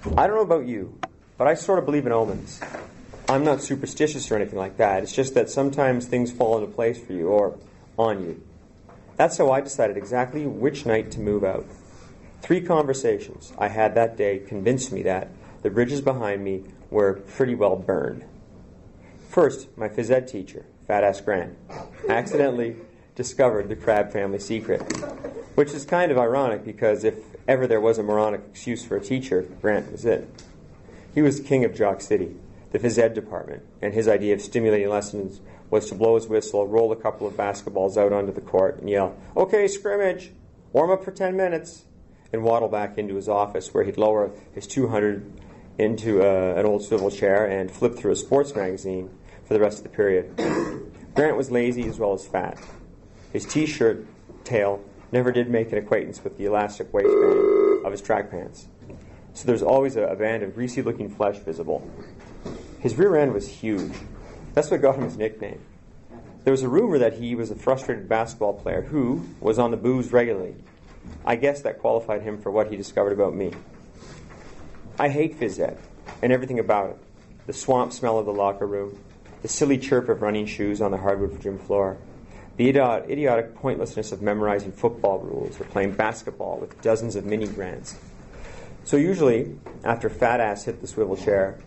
I don't know about you, but I sort of believe in omens. I'm not superstitious or anything like that. It's just that sometimes things fall into place for you, or on you. That's how I decided exactly which night to move out. 3 conversations I had that day convinced me that the bridges behind me were pretty well burned. First, my phys ed teacher, Fat-Ass Grant, accidentally discovered the Crabbe family secret, which is kind of ironic because if ever there was a moronic excuse for a teacher, Grant was it. He was king of Jock City, the phys ed department, and his idea of stimulating lessons was to blow his whistle, roll a couple of basketballs out onto the court, and yell, "Okay, scrimmage, warm up for 10 minutes, and waddle back into his office where he'd lower his 200 into an old swivel chair and flip through a sports magazine for the rest of the period. Grant was lazy as well as fat. His t-shirt tail never did make an acquaintance with the elastic waistband of his track pants, so there's always a band of greasy-looking flesh visible. His rear end was huge. That's what got him his nickname. There was a rumor that he was a frustrated basketball player who was on the booze regularly. I guess that qualified him for what he discovered about me. I hate phys ed and everything about it. The swamp smell of the locker room, the silly chirp of running shoes on the hardwood gym floor, the idiotic pointlessness of memorizing football rules or playing basketball with dozens of mini-grants. So usually, after Fat Ass hit the swivel chair,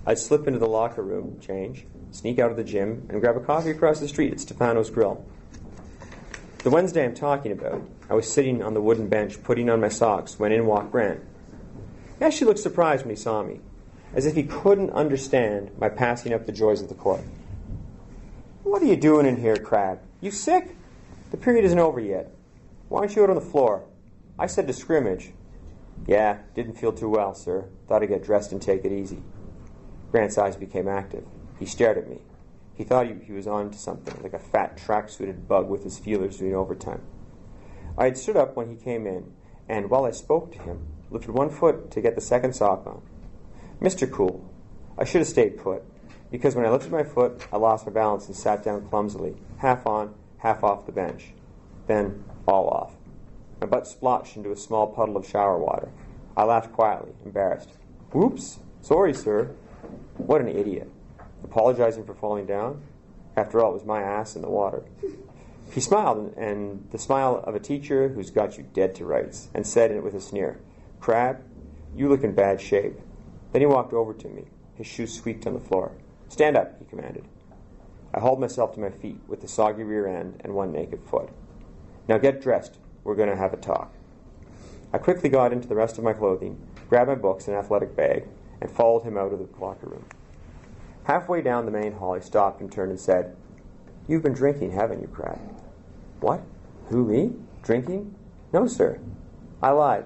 I'd slip into the locker room, change, sneak out of the gym, and grab a coffee across the street at Stefano's Grill. The Wednesday I'm talking about, I was sitting on the wooden bench putting on my socks when in walked Grant. He actually looked surprised when he saw me, as if he couldn't understand my passing up the joys of the court. "What are you doing in here, Crabbe? You sick? The period isn't over yet. Why aren't you out on the floor? I said to scrimmage." "Yeah, didn't feel too well, sir. Thought I'd get dressed and take it easy." Grant's eyes became active. He stared at me. He thought he was on to something, like a fat track-suited bug with his feelers doing overtime. I had stood up when he came in, and while I spoke to him, lifted one foot to get the second sock on. "Mr. Cool, I should have stayed put, because when I lifted my foot, I lost my balance and sat down clumsily, half on, half off the bench. Then, all off. My butt splotched into a small puddle of shower water. I laughed quietly, embarrassed. "Whoops, sorry, sir." What an idiot. Apologizing for falling down? After all, it was my ass in the water. He smiled, and the smile of a teacher who's got you dead to rights, and said with a sneer, "Crabbe, you look in bad shape." Then he walked over to me. His shoes squeaked on the floor. "Stand up," he commanded. I hauled myself to my feet with the soggy rear end and one naked foot. "Now get dressed. We're going to have a talk." I quickly got into the rest of my clothing, grabbed my books and athletic bag, and followed him out of the locker room. Halfway down the main hall, he stopped and turned and said, "You've been drinking, haven't you, Crabbe?" "What? Who, me? Drinking? No, sir." I lied,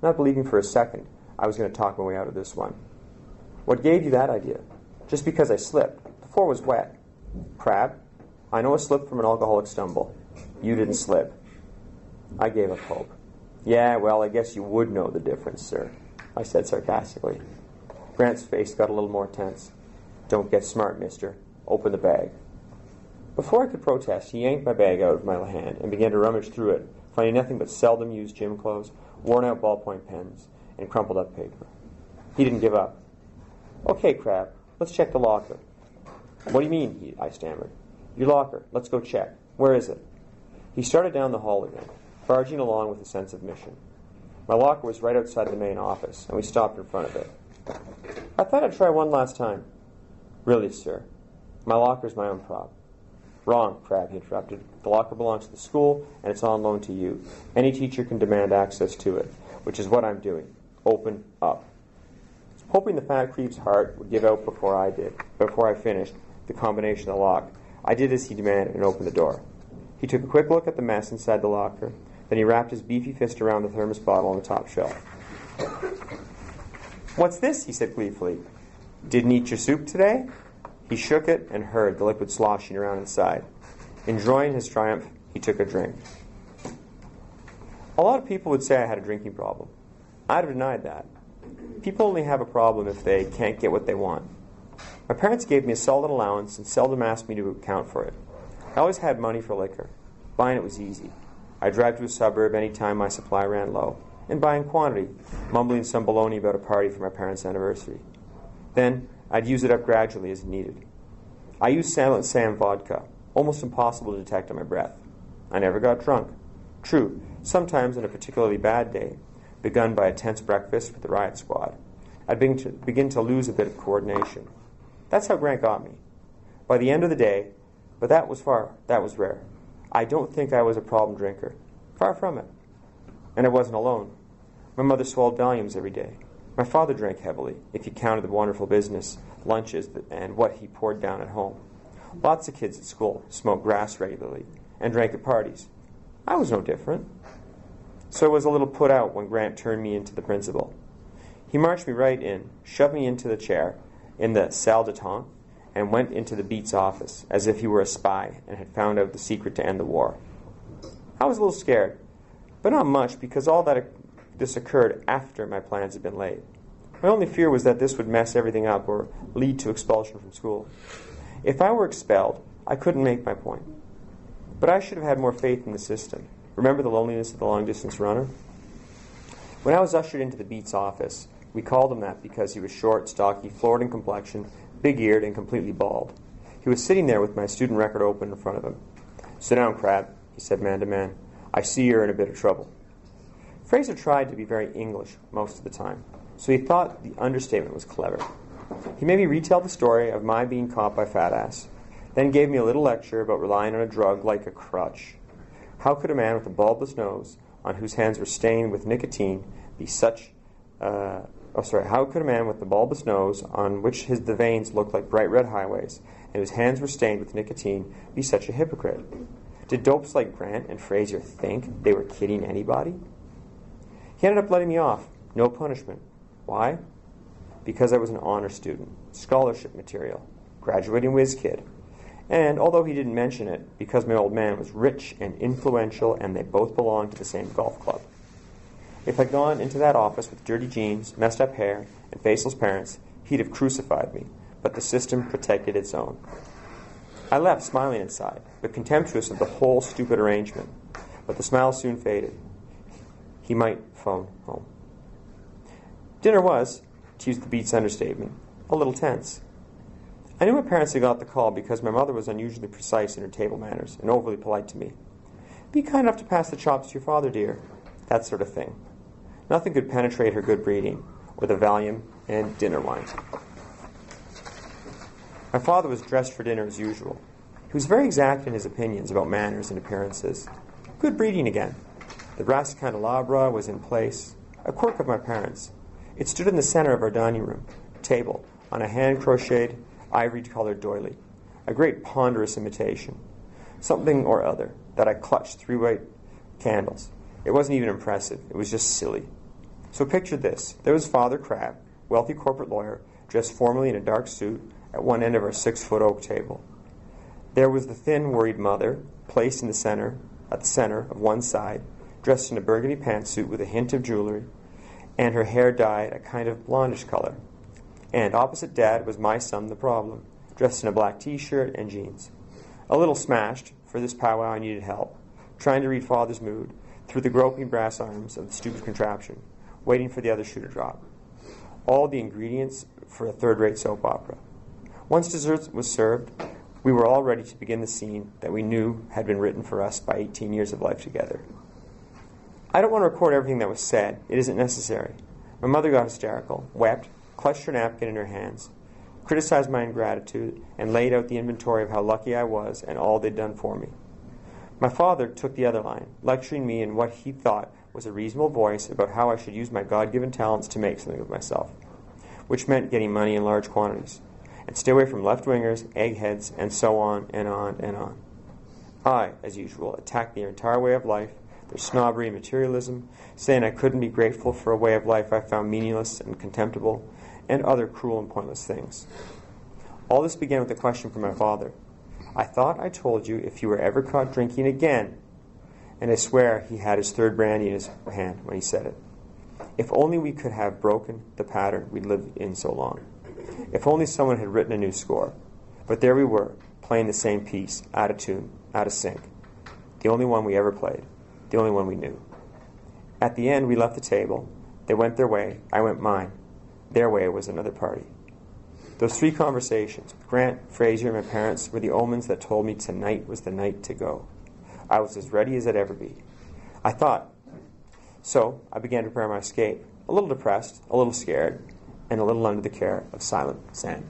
not believing for a second I was going to talk my way out of this one. "What gave you that idea?" "Just because I slipped. The floor was wet." "Crabbe, I know a slip from an alcoholic stumble. You didn't slip." I gave up hope. "Yeah, well, I guess you would know the difference, sir," I said sarcastically. Grant's face got a little more tense. "Don't get smart, mister. Open the bag." Before I could protest, he yanked my bag out of my hand and began to rummage through it, finding nothing but seldom used gym clothes, worn-out ballpoint pens, and crumpled-up paper. He didn't give up. "Okay, Crabbe, let's check the locker." "What do you mean?" I stammered. "Your locker. Let's go check. Where is it?" He started down the hall again, barging along with a sense of mission. My locker was right outside the main office, and we stopped in front of it. "I thought I'd try one last time." "Really, sir, my locker's my own prop." "Wrong, Crabbe," he interrupted. "The locker belongs to the school, and it's on loan to you. Any teacher can demand access to it, which is what I'm doing. Open up." Hoping the fat creep's heart would give out before I finished the combination of the lock, I did as he demanded and opened the door. He took a quick look at the mess inside the locker, then he wrapped his beefy fist around the thermos bottle on the top shelf. "What's this?" he said gleefully. "Didn't eat your soup today?" He shook it and heard the liquid sloshing around inside. Enjoying his triumph, he took a drink. A lot of people would say I had a drinking problem. I'd have denied that. People only have a problem if they can't get what they want. My parents gave me a solid allowance and seldom asked me to account for it. I always had money for liquor. Buying it was easy. I'd drive to a suburb any time my supply ran low. and buy in quantity, mumbling some baloney about a party for my parents' anniversary. Then I'd use it up gradually as needed. I used Silent Sam vodka, almost impossible to detect on my breath. I never got drunk. True, sometimes on a particularly bad day, begun by a tense breakfast with the riot squad, I'd begin to lose a bit of coordination. That's how Grant got me. By the end of the day, but that was rare. I don't think I was a problem drinker. Far from it. And I wasn't alone. My mother swallowed volumes every day. My father drank heavily, if you counted the wonderful business, lunches, and what he poured down at home. Lots of kids at school smoked grass regularly and drank at parties. I was no different. So I was a little put out when Grant turned me into the principal. He marched me right in, shoved me into the chair in the salle d'attente, and went into the Beats office as if he were a spy and had found out the secret to end the war. I was a little scared, but not much, because all this occurred after my plans had been laid. My only fear was that this would mess everything up or lead to expulsion from school. If I were expelled, I couldn't make my point. But I should have had more faith in the system. Remember the loneliness of the long-distance runner? When I was ushered into the Beats office, we called him that because he was short, stocky, florid in complexion, big-eared, and completely bald. He was sitting there with my student record open in front of him. "Sit down, Crabbe," he said man to man. "I see you're in a bit of trouble." Fraser tried to be very English most of the time, so he thought the understatement was clever. He made me retell the story of my being caught by Fat Ass, then gave me a little lecture about relying on a drug like a crutch. How could a man with a bulbous nose, on whose hands were stained with nicotine, be such... How could a man with the bulbous nose, on which the veins looked like bright red highways, and whose hands were stained with nicotine, be such a hypocrite? Did dopes like Grant and Fraser think they were kidding anybody? He ended up letting me off. No punishment. Why? Because I was an honor student, scholarship material, graduating whiz kid. And, although he didn't mention it, because my old man was rich and influential and they both belonged to the same golf club. If I'd gone into that office with dirty jeans, messed up hair, and faceless parents, he'd have crucified me, but the system protected its own. I left smiling inside, but contemptuous of the whole stupid arrangement. But the smile soon faded. He might phone home. Dinner was, to use the Beats understatement, a little tense. I knew my parents had got the call because my mother was unusually precise in her table manners and overly polite to me. "Be kind enough to pass the chops to your father, dear." That sort of thing. Nothing could penetrate her good breeding, or the Valium and dinner wine. My father was dressed for dinner as usual. He was very exact in his opinions about manners and appearances. Good breeding again. The brass candelabra was in place, a quirk of my parents. It stood in the center of our dining room table, on a hand-crocheted, ivory-colored doily, a great ponderous imitation. Something or other that I clutched 3 white candles. It wasn't even impressive. It was just silly. So picture this. There was Father Crabbe, wealthy corporate lawyer, dressed formally in a dark suit, at one end of our 6-foot oak table. There was the thin, worried mother, placed at the center of one side, dressed in a burgundy pantsuit with a hint of jewelry, and her hair dyed a kind of blondish color. And opposite Dad was my son, the problem, dressed in a black T-shirt and jeans. A little smashed, for this powwow I needed help, trying to read Father's mood through the groping brass arms of the stupid contraption, waiting for the other shoe to drop. All the ingredients for a third-rate soap opera. Once dessert was served, we were all ready to begin the scene that we knew had been written for us by 18 years of life together. I don't want to record everything that was said. It isn't necessary. My mother got hysterical, wept, clutched her napkin in her hands, criticized my ingratitude, and laid out the inventory of how lucky I was and all they'd done for me. My father took the other line, lecturing me in what he thought was a reasonable voice about how I should use my God-given talents to make something of myself, which meant getting money in large quantities, and stay away from left-wingers, eggheads, and so on and on and on. I, as usual, attacked their entire way of life, their snobbery and materialism, saying I couldn't be grateful for a way of life I found meaningless and contemptible, and other cruel and pointless things. All this began with a question from my father. "I thought I told you if you were ever caught drinking again," and I swear he had his third brandy in his hand when he said it. If only we could have broken the pattern we'd lived in so long. If only someone had written a new score. But there we were, playing the same piece, out of tune, out of sync. The only one we ever played. The only one we knew. At the end, we left the table. They went their way. I went mine. Their way was another party. Those 3 conversations with Grant, Fraser, and my parents were the omens that told me tonight was the night to go. I was as ready as I'd ever be. I thought. So I began to prepare my escape, a little depressed, a little scared, and a little under the care of silent Sam.